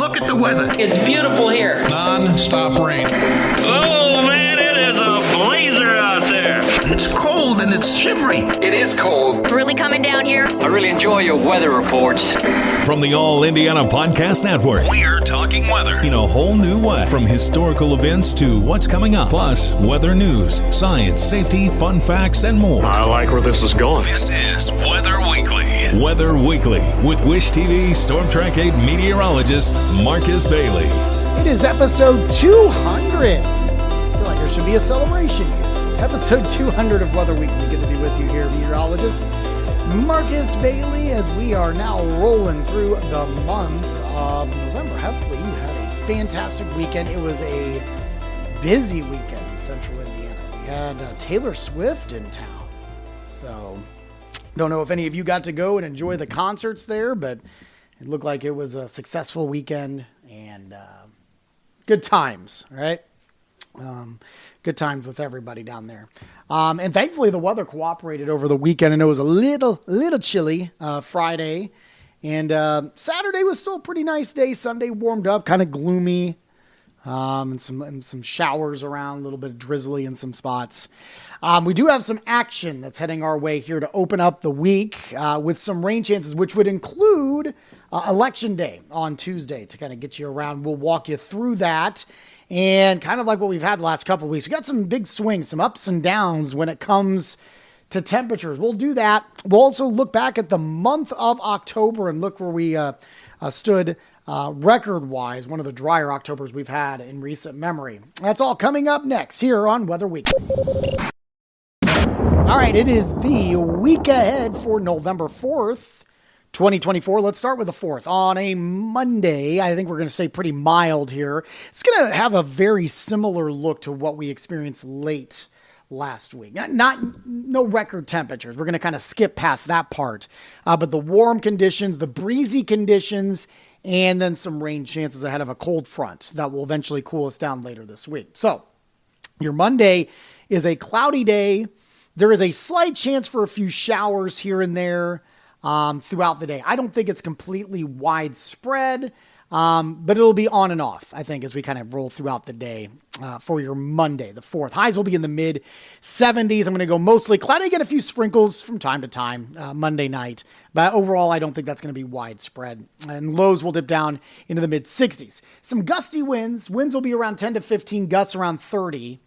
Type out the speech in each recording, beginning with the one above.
Look at the weather. It's beautiful here. Non-stop rain. Oh, man, it is a blazer out there. It's cold and it's shivery. It is cold. Really coming down here. I really enjoy your weather reports. From the All Indiana Podcast Network, we're talking weather in a whole new way. From historical events to what's coming up, plus weather news, science, safety, fun facts, and more. I like where this is going. This is Weather Weekly. Weather Weekly with Wish TV Storm Track 8 meteorologist Marcus Bailey. It is episode 200. I feel like there should be a celebration here. Episode 200 of Weather Weekly. Good to be with you here, meteorologist Marcus Bailey, as we are now rolling through the month of November. Hopefully you had a fantastic weekend. It was a busy weekend in central Indiana. We had Taylor Swift in town. So, don't know if any of you got to go and enjoy the concerts there, but it looked like it was a successful weekend and good times, right? Good times with everybody down there. And thankfully the weather cooperated over the weekend, and it was a little chilly Friday. And Saturday was still a pretty nice day. Sunday warmed up, kind of gloomy, and some showers around, a little bit of drizzly in some spots. We do have some action that's heading our way here to open up the week with some rain chances, which would include Election Day on Tuesday to kind of get you around. We'll walk you through that. And kind of like what we've had the last couple of weeks, we got some big swings, some ups and downs when it comes to temperatures. We'll do that. We'll also look back at the month of October and look where we stood record-wise, one of the drier Octobers we've had in recent memory. That's all coming up next here on Weather Weekly. All right, it is the week ahead for November 4th. 2024. Let's start with the 4th. On a Monday, I think we're going to stay pretty mild here. It's going to have a very similar look to what we experienced late last week. No record temperatures. We're going to kind of skip past that part. But the warm conditions, the breezy conditions, and then some rain chances ahead of a cold front that will eventually cool us down later this week. So your Monday is a cloudy day. There is a slight chance for a few showers here and there throughout the day. I don't think it's completely widespread, but it'll be on and off, I think, as we kind of roll throughout the day for your Monday, the 4th. Highs will be in the mid-70s. I'm going to go mostly cloudy, get a few sprinkles from time to time Monday night, but overall, I don't think that's going to be widespread. And lows will dip down into the mid-60s. Some gusty winds. Winds will be around 10 to 15, gusts around 30.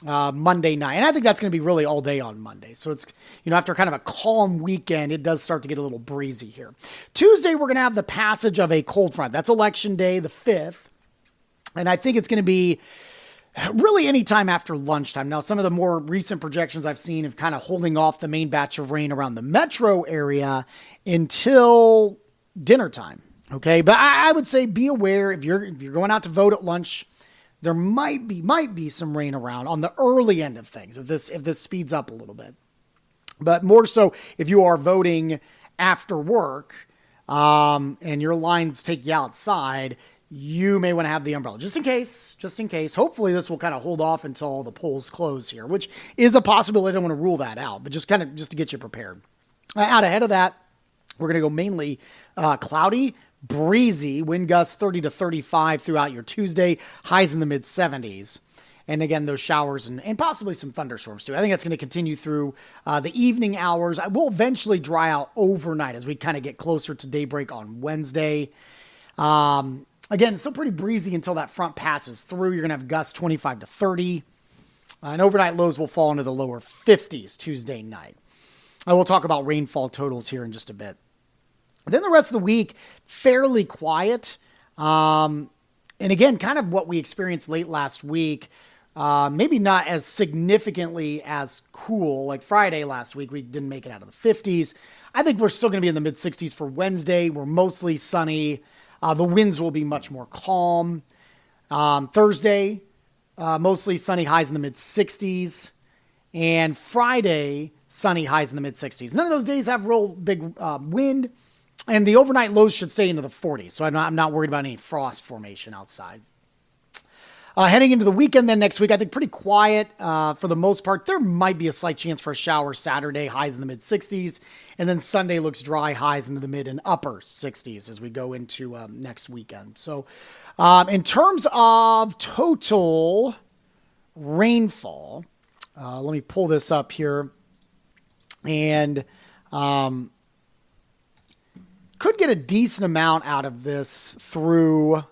Monday night. And I think that's going to be really all day on Monday. So it's, after kind of a calm weekend, it does start to get a little breezy here. Tuesday, we're going to have the passage of a cold front. That's Election Day, the 5th. And I think it's going to be really any time after lunchtime. Now, some of the more recent projections I've seen of kind of holding off the main batch of rain around the metro area until dinner time. Okay. But I would say be aware if you're going out to vote at lunch, there might be some rain around on the early end of things if this speeds up a little bit. But more so if you are voting after work and your lines take you outside, you may want to have the umbrella just in case. Hopefully this will kind of hold off until the polls close here, which is a possibility. I don't want to rule that out, but just to get you prepared. Out ahead of that, we're going to go mainly cloudy, breezy, wind gusts 30 to 35 throughout your Tuesday, highs in the mid-70s. And again, those showers and possibly some thunderstorms too. I think that's going to continue through the evening hours. I will eventually dry out overnight as we kind of get closer to daybreak on Wednesday. Again, still pretty breezy until that front passes through. You're going to have gusts 25 to 30. And overnight lows will fall into the lower 50s Tuesday night. I will talk about rainfall totals here in just a bit. Then the rest of the week, fairly quiet. And again, kind of what we experienced late last week, maybe not as significantly as cool. Like Friday last week, we didn't make it out of the 50s. I think we're still going to be in the mid-60s for Wednesday. We're mostly sunny. The winds will be much more calm. Thursday, mostly sunny, highs in the mid-60s. And Friday, sunny, highs in the mid-60s. None of those days have real big wind. And the overnight lows should stay into the 40s, so I'm not worried about any frost formation outside. Heading into the weekend then next week, I think pretty quiet for the most part. There might be a slight chance for a shower Saturday, highs in the mid-60s. And then Sunday looks dry, highs into the mid and upper 60s as we go into next weekend. So in terms of total rainfall, let me pull this up here. And could get a decent amount out of this through...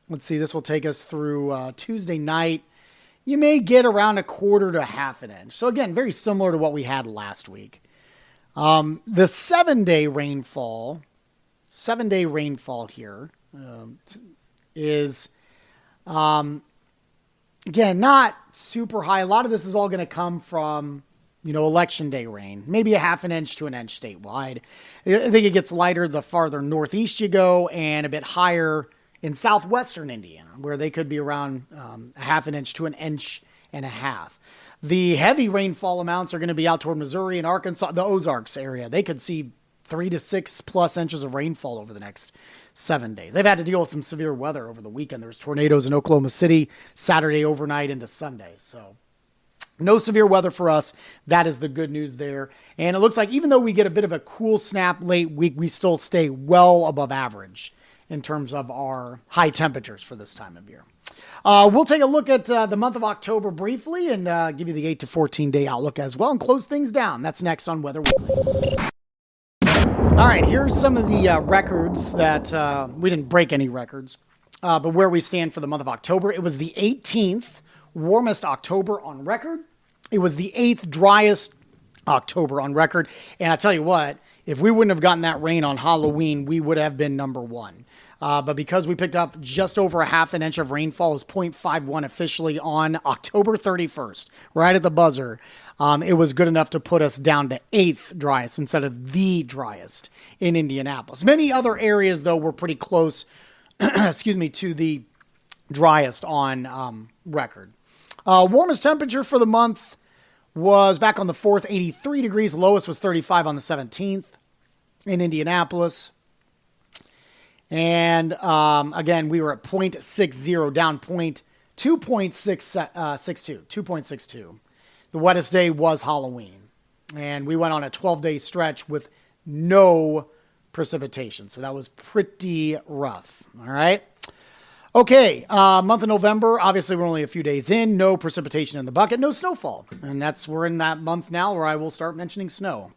let's see, this will take us through Tuesday night. You may get around a quarter to a half an inch. So again, very similar to what we had last week. The 7-day rainfall here is, again, not super high. A lot of this is all going to come from, election day rain, maybe a half an inch to an inch statewide. I think it gets lighter the farther northeast you go and a bit higher in southwestern Indiana, where they could be around a half an inch to an inch and a half. The heavy rainfall amounts are going to be out toward Missouri and Arkansas, the Ozarks area. They could see 3 to 6 plus inches of rainfall over the next 7 days. They've had to deal with some severe weather over the weekend. There was tornadoes in Oklahoma City Saturday overnight into Sunday. So no severe weather for us. That is the good news there. And it looks like even though we get a bit of a cool snap late week, we still stay well above average in terms of our high temperatures for this time of year. We'll take a look at the month of October briefly and give you the 8 to 14 day outlook as well and close things down. That's next on Weather Weekly. All right, here's some of the records that we didn't break any records, but where we stand for the month of October. It was the 18th warmest October on record. It was the 8th driest October on record. And I tell you what, if we wouldn't have gotten that rain on Halloween, we would have been number one. But because we picked up just over a half an inch of rainfall, it was 0.51 officially on October 31st, right at the buzzer. It was good enough to put us down to 8th driest instead of the driest in Indianapolis. Many other areas, though, were pretty close, to the driest on record. Warmest temperature for the month was back on the 4th, 83 degrees. Lowest was 35 on the 17th in Indianapolis. And again, we were at 0.60, down 2.62. The wettest day was Halloween. And we went on a 12-day stretch with no precipitation. So that was pretty rough. All right. Okay, month of November, obviously we're only a few days in, no precipitation in the bucket, no snowfall. And we're in that month now where I will start mentioning snow,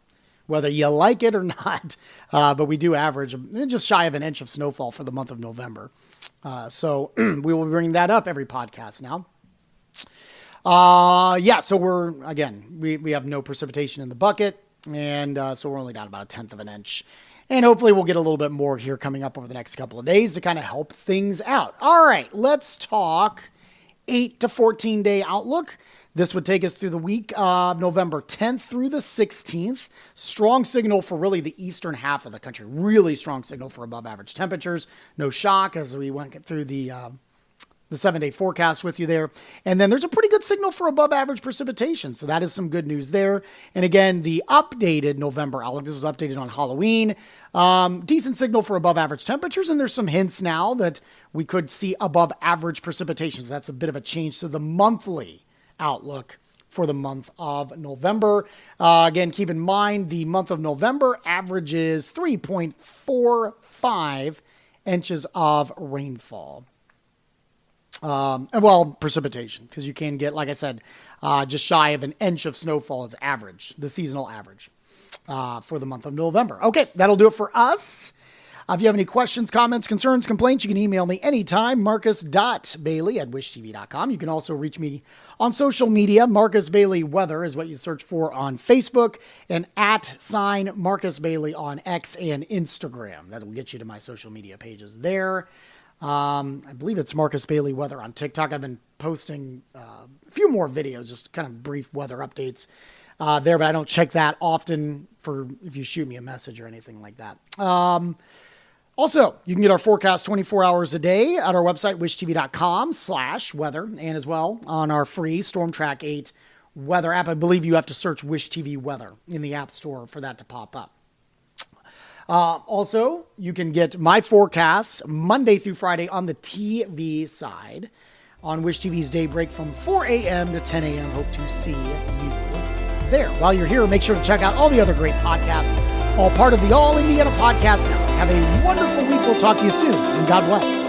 whether you like it or not. But we do average just shy of an inch of snowfall for the month of November. So we will bring that up every podcast now. So we have no precipitation in the bucket. And so we're only down about 1/10 of an inch. And hopefully we'll get a little bit more here coming up over the next couple of days to kind of help things out. All right, let's talk 8 to 14 day outlook. This would take us through the week of November 10th through the 16th. Strong signal for really the eastern half of the country. Really strong signal for above average temperatures. No shock as we went through the 7-day forecast with you there. And then there's a pretty good signal for above average precipitation. So that is some good news there. And again, the updated November outlook, this was updated on Halloween. Decent signal for above average temperatures. And there's some hints now that we could see above average precipitation. So that's a bit of a change to the monthly outlook for the month of November. Again, keep in mind the month of November averages 3.45 inches of rainfall. Precipitation, because you can get, like I said, just shy of an inch of snowfall as average, the seasonal average for the month of November. Okay, that'll do it for us. If you have any questions, comments, concerns, complaints, you can email me anytime, marcus.bailey@wishtv.com. You can also reach me on social media. Marcus Bailey Weather is what you search for on Facebook, and @ Marcus Bailey on X and Instagram. That'll get you to my social media pages there. I believe it's Marcus Bailey Weather on TikTok. I've been posting a few more videos, just kind of brief weather updates there, but I don't check that often for if you shoot me a message or anything like that. Also, you can get our forecast 24 hours a day at our website, wishtv.com/weather, and as well on our free Storm Track 8 weather app. I believe you have to search Wish TV Weather in the App Store for that to pop up. Also, you can get my forecasts Monday through Friday on the TV side on Wish TV's Daybreak from 4 a.m. to 10 a.m. Hope to see you there. While you're here, make sure to check out all the other great podcasts, all part of the All Indiana Podcast Network. Have a wonderful week. We'll talk to you soon, and God bless.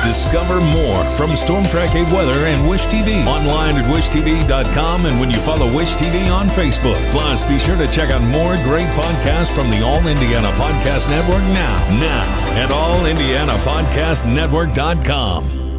Discover more from Storm Track 8 Weather and Wish TV. Online at wishtv.com and when you follow Wish TV on Facebook. Plus, be sure to check out more great podcasts from the All Indiana Podcast Network now at allindianapodcastnetwork.com.